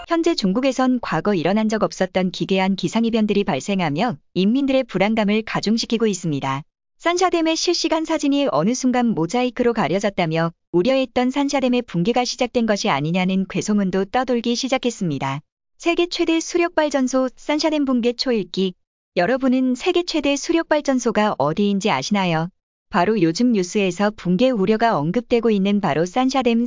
현재 중국에선 과거 일어난 적 없었던 기괴한 기상이변들이 발생하며 인민들의 불안감을 가중시키고 있습니다. 산샤댐의 실시간 사진이 어느 순간 모자이크로 가려졌다며 우려했던 산샤댐의 붕괴가 시작된 것이 아니냐는 괴소문도 떠돌기 시작했습니다. 세계 최대 수력발전소 산샤댐 붕괴 초읽기. 여러분은 세계 최대 수력발전소가 어디인지 아시나요? 바로 요즘 뉴스에서 붕괴 우려가 언급되고 있는 바로 산샤댐,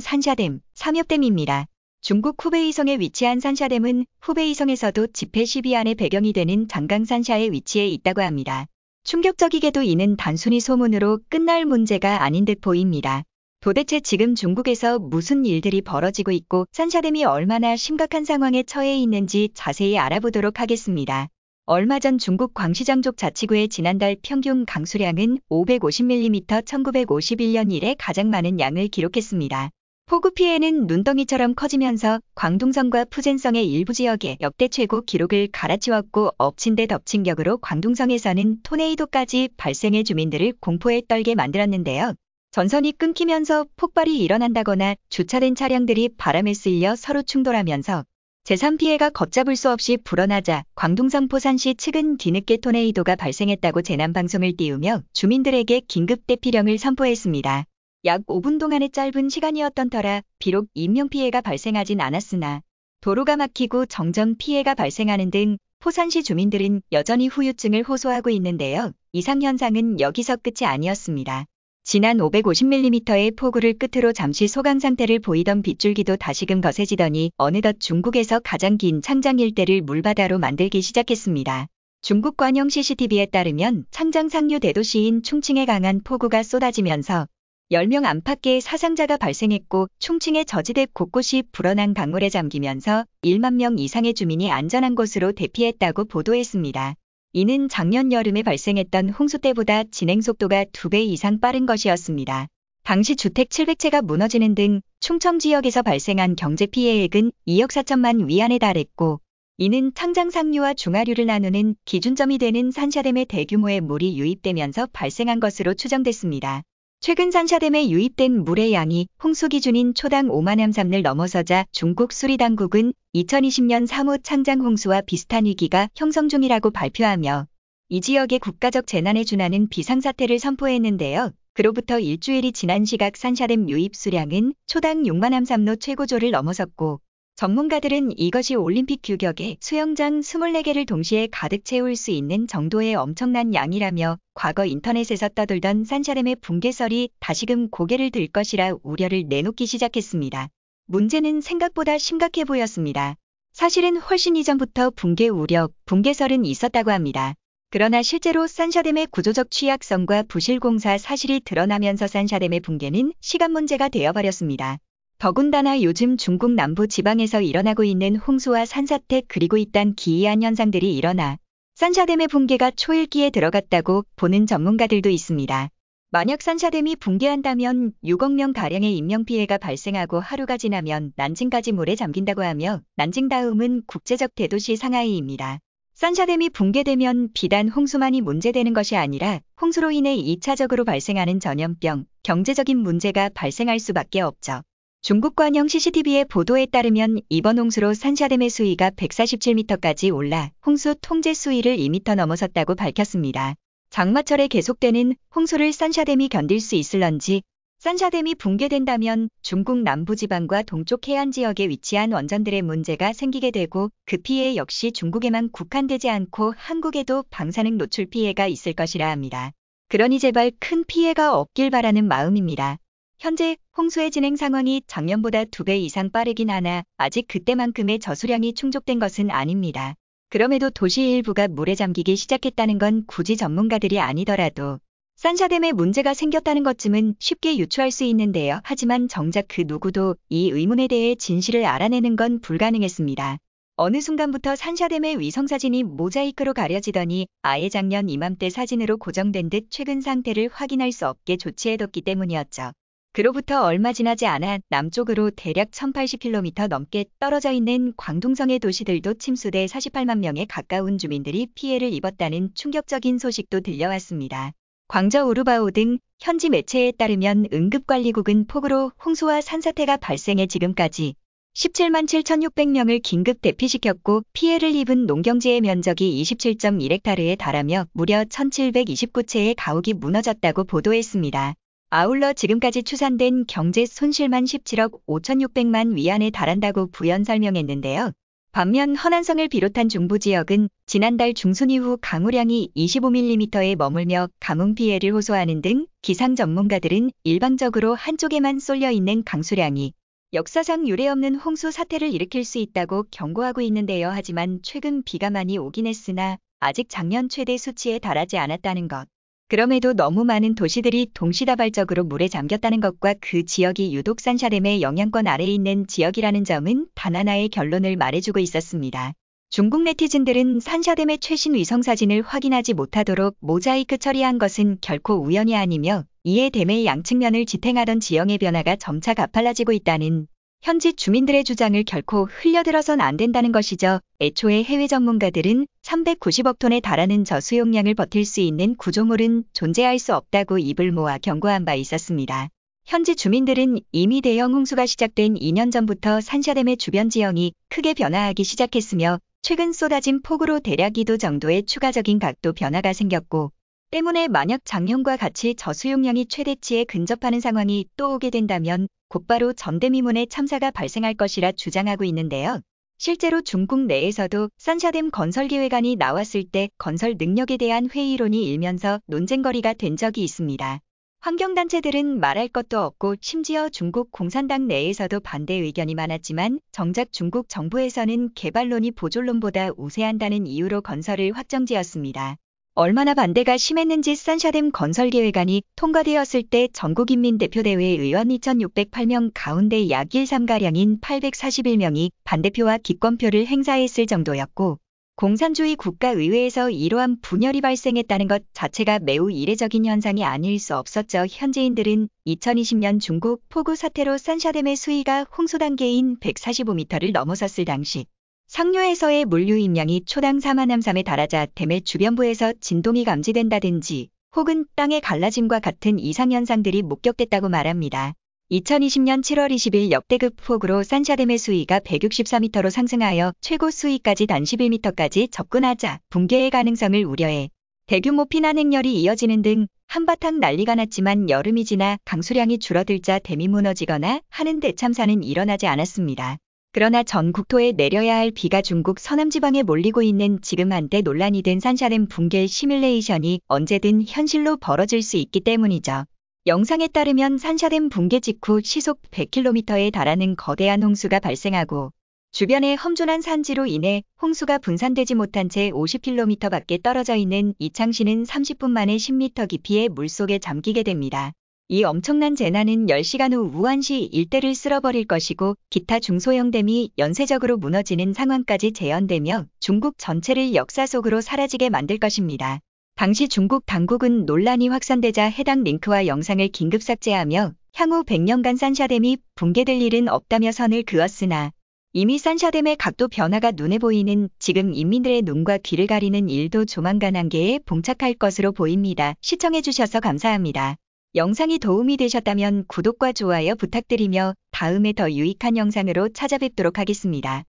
삼엽댐입니다. 중국 후베이성에 위치한 산샤댐은 후베이성에서도 집회 시비안의 배경이 되는 장강산샤에 위치해 있다고 합니다. 충격적이게도 이는 단순히 소문으로 끝날 문제가 아닌 듯 보입니다. 도대체 지금 중국에서 무슨 일들이 벌어지고 있고 산샤댐이 얼마나 심각한 상황에 처해 있는지 자세히 알아보도록 하겠습니다. 얼마 전 중국 광시장족 자치구의 지난달 평균 강수량은 550mm 1951년 이래 가장 많은 양을 기록했습니다. 폭우 피해는 눈덩이처럼 커지면서 광둥성과 푸젠성의 일부 지역에 역대 최고 기록을 갈아치웠고 엎친 데 덮친 격으로 광둥성에서는 토네이도까지 발생해 주민들을 공포에 떨게 만들었는데요. 전선이 끊기면서 폭발이 일어난다거나 주차된 차량들이 바람에 쓸려 서로 충돌하면서 재산 피해가 걷잡을 수 없이 불어나자 광둥성 포산시 측은 뒤늦게 토네이도가 발생했다고 재난방송을 띄우며 주민들에게 긴급 대피령을 선포했습니다. 약 5분 동안의 짧은 시간이었던 터라 비록 인명피해가 발생하진 않았으나 도로가 막히고 정전 피해가 발생하는 등 포산시 주민들은 여전히 후유증을 호소하고 있는데요. 이상 현상은 여기서 끝이 아니었습니다. 지난 550mm의 폭우를 끝으로 잠시 소강 상태를 보이던 빗줄기도 다시금 거세지더니 어느덧 중국에서 가장 긴 창장 일대를 물바다로 만들기 시작했습니다. 중국 관영 CCTV에 따르면 창장 상류 대도시인 충칭에 강한 폭우가 쏟아지면서 10명 안팎의 사상자가 발생했고 충칭의 저지대 곳곳이 불어난 강물에 잠기면서 1만 명 이상의 주민이 안전한 곳으로 대피했다고 보도했습니다. 이는 작년 여름에 발생했던 홍수 때보다 진행 속도가 2배 이상 빠른 것이었습니다. 당시 주택 700채가 무너지는 등 충청 지역에서 발생한 경제 피해액은 2억 4천만 위안에 달했고 이는 창장 상류와 중하류를 나누는 기준점이 되는 산샤댐에 대규모의 물이 유입되면서 발생한 것으로 추정됐습니다. 최근 산샤댐에 유입된 물의 양이 홍수 기준인 초당 5만 암산을 넘어서자 중국 수리당국은 2020년 3호 창장 홍수와 비슷한 위기가 형성 중이라고 발표하며 이 지역의 국가적 재난에 준하는 비상사태를 선포했는데요. 그로부터 일주일이 지난 시각 산샤댐 유입 수량은 초당 6만 암산로 최고조를 넘어섰고 전문가들은 이것이 올림픽 규격의 수영장 24개를 동시에 가득 채울 수 있는 정도의 엄청난 양이라며 과거 인터넷에서 떠돌던 산샤댐의 붕괴설이 다시금 고개를 들 것이라 우려를 내놓기 시작했습니다. 문제는 생각보다 심각해 보였습니다. 사실은 훨씬 이전부터 붕괴 우려, 붕괴설은 있었다고 합니다. 그러나 실제로 산샤댐의 구조적 취약성과 부실 공사 사실이 드러나면서 산샤댐의 붕괴는 시간 문제가 되어버렸습니다. 더군다나 요즘 중국 남부 지방에서 일어나고 있는 홍수와 산사태 그리고 이딴 기이한 현상들이 일어나 산샤댐의 붕괴가 초읽기에 들어갔다고 보는 전문가들도 있습니다. 만약 산샤댐이 붕괴한다면 6억 명가량의 인명피해가 발생하고 하루가 지나면 난징까지 물에 잠긴다고 하며 난징 다음은 국제적 대도시 상하이입니다. 산샤댐이 붕괴되면 비단 홍수만이 문제되는 것이 아니라 홍수로 인해 2차적으로 발생하는 전염병, 경제적인 문제가 발생할 수밖에 없죠. 중국 관영 CCTV의 보도에 따르면 이번 홍수로 산샤댐의 수위가 147m까지 올라 홍수 통제 수위를 2m 넘어섰다고 밝혔습니다. 장마철에 계속되는 홍수를 산샤댐이 견딜 수 있을런지 산샤댐이 붕괴된다면 중국 남부지방과 동쪽 해안 지역에 위치한 원전들의 문제가 생기게 되고 그 피해 역시 중국에만 국한되지 않고 한국에도 방사능 노출 피해가 있을 것이라 합니다. 그러니 제발 큰 피해가 없길 바라는 마음입니다. 현재 홍수의 진행 상황이 작년보다 2배 이상 빠르긴 하나 아직 그때만큼의 저수량이 충족된 것은 아닙니다. 그럼에도 도시 일부가 물에 잠기기 시작했다는 건 굳이 전문가들이 아니더라도 산샤댐에 문제가 생겼다는 것쯤은 쉽게 유추할 수 있는데요. 하지만 정작 그 누구도 이 의문에 대해 진실을 알아내는 건 불가능했습니다. 어느 순간부터 산샤댐의 위성사진이 모자이크로 가려지더니 아예 작년 이맘때 사진으로 고정된 듯 최근 상태를 확인할 수 없게 조치해뒀기 때문이었죠. 그로부터 얼마 지나지 않아 남쪽으로 대략 1080km 넘게 떨어져 있는 광둥성의 도시들도 침수돼 48만 명에 가까운 주민들이 피해를 입었다는 충격적인 소식도 들려왔습니다. 광저 우루바오 등 현지 매체에 따르면 응급관리국은 폭우로 홍수와 산사태가 발생해 지금까지 17만 7,600명을 긴급 대피시켰고 피해를 입은 농경지의 면적이 27.1헥타르에 달하며 무려 1,729채의 가옥이 무너졌다고 보도했습니다. 아울러 지금까지 추산된 경제 손실만 17억 5,600만 위안에 달한다고 부연 설명했는데요. 반면 허난성을 비롯한 중부 지역은 지난달 중순 이후 강우량이 25mm에 머물며 가뭄 피해를 호소하는 등 기상 전문가들은 일방적으로 한쪽에만 쏠려 있는 강수량이 역사상 유례없는 홍수 사태를 일으킬 수 있다고 경고하고 있는데요. 하지만 최근 비가 많이 오긴 했으나 아직 작년 최대 수치에 달하지 않았다는 것. 그럼에도 너무 많은 도시들이 동시다발적으로 물에 잠겼다는 것과 그 지역이 유독 산샤댐의 영향권 아래에 있는 지역이라는 점은 단 하나의 결론을 말해주고 있었습니다. 중국 네티즌들은 산샤댐의 최신 위성사진을 확인하지 못하도록 모자이크 처리한 것은 결코 우연이 아니며 이에 댐의 양측면을 지탱하던 지형의 변화가 점차 가팔라지고 있다는 현지 주민들의 주장을 결코 흘려들어선 안 된다는 것이죠. 애초에 해외 전문가들은 390억 톤에 달하는 저수용량을 버틸 수 있는 구조물은 존재할 수 없다고 입을 모아 경고한 바 있었습니다. 현지 주민들은 이미 대형 홍수가 시작된 2년 전부터 산샤댐의 주변 지형이 크게 변화하기 시작했으며 최근 쏟아진 폭우로 대략 2도 정도의 추가적인 각도 변화가 생겼고 때문에 만약 작년과 같이 저수용량이 최대치에 근접하는 상황이 또 오게 된다면 곧바로 전대미문의 참사가 발생할 것이라 주장하고 있는데요. 실제로 중국 내에서도 산샤댐 건설계획안이 나왔을 때 건설 능력에 대한 회의론이 일면서 논쟁거리가 된 적이 있습니다. 환경단체들은 말할 것도 없고 심지어 중국 공산당 내에서도 반대 의견이 많았지만 정작 중국 정부에서는 개발론이 보존론보다 우세한다는 이유로 건설을 확정지었습니다. 얼마나 반대가 심했는지 산샤댐 건설계획안이 통과되었을 때 전국인민대표대회 의원 2,608명 가운데 약 1/3가량인 841명이 반대표와 기권표를 행사했을 정도였고 공산주의 국가의회에서 이러한 분열이 발생했다는 것 자체가 매우 이례적인 현상이 아닐 수 없었죠. 현지인들은 2020년 중국 폭우 사태로 산샤댐의 수위가 홍수 단계인 145m를 넘어섰을 당시 상류에서의 물류 입량이 초당 4만 암3에 달하자 댐의 주변부에서 진동이 감지된다든지 혹은 땅의 갈라짐과 같은 이상현상들이 목격됐다고 말합니다. 2020년 7월 20일 역대급 폭우로 산샤댐의 수위가 164m로 상승하여 최고 수위까지 단 11m까지 접근하자 붕괴의 가능성을 우려해 대규모 피난 행렬이 이어지는 등 한바탕 난리가 났지만 여름이 지나 강수량이 줄어들자 댐이 무너지거나 하는 대참사는 일어나지 않았습니다. 그러나 전 국토에 내려야 할 비가 중국 서남지방에 몰리고 있는 지금 한때 논란이 된 산샤댐 붕괴 시뮬레이션이 언제든 현실로 벌어질 수 있기 때문이죠. 영상에 따르면 산샤댐 붕괴 직후 시속 100km에 달하는 거대한 홍수가 발생하고 주변의 험준한 산지로 인해 홍수가 분산되지 못한 채 50km 밖에 떨어져 있는 이창시는 30분 만에 10m 깊이의 물속에 잠기게 됩니다. 이 엄청난 재난은 10시간 후 우한시 일대를 쓸어버릴 것이고 기타 중소형 댐이 연쇄적으로 무너지는 상황까지 재현되며 중국 전체를 역사 속으로 사라지게 만들 것입니다. 당시 중국 당국은 논란이 확산되자 해당 링크와 영상을 긴급 삭제하며 향후 100년간 산샤댐이 붕괴될 일은 없다며 선을 그었으나 이미 산샤댐의 각도 변화가 눈에 보이는 지금 인민들의 눈과 귀를 가리는 일도 조만간 한계에 봉착할 것으로 보입니다. 시청해주셔서 감사합니다. 영상이 도움이 되셨다면 구독과 좋아요 부탁드리며 다음에 더 유익한 영상으로 찾아뵙도록 하겠습니다.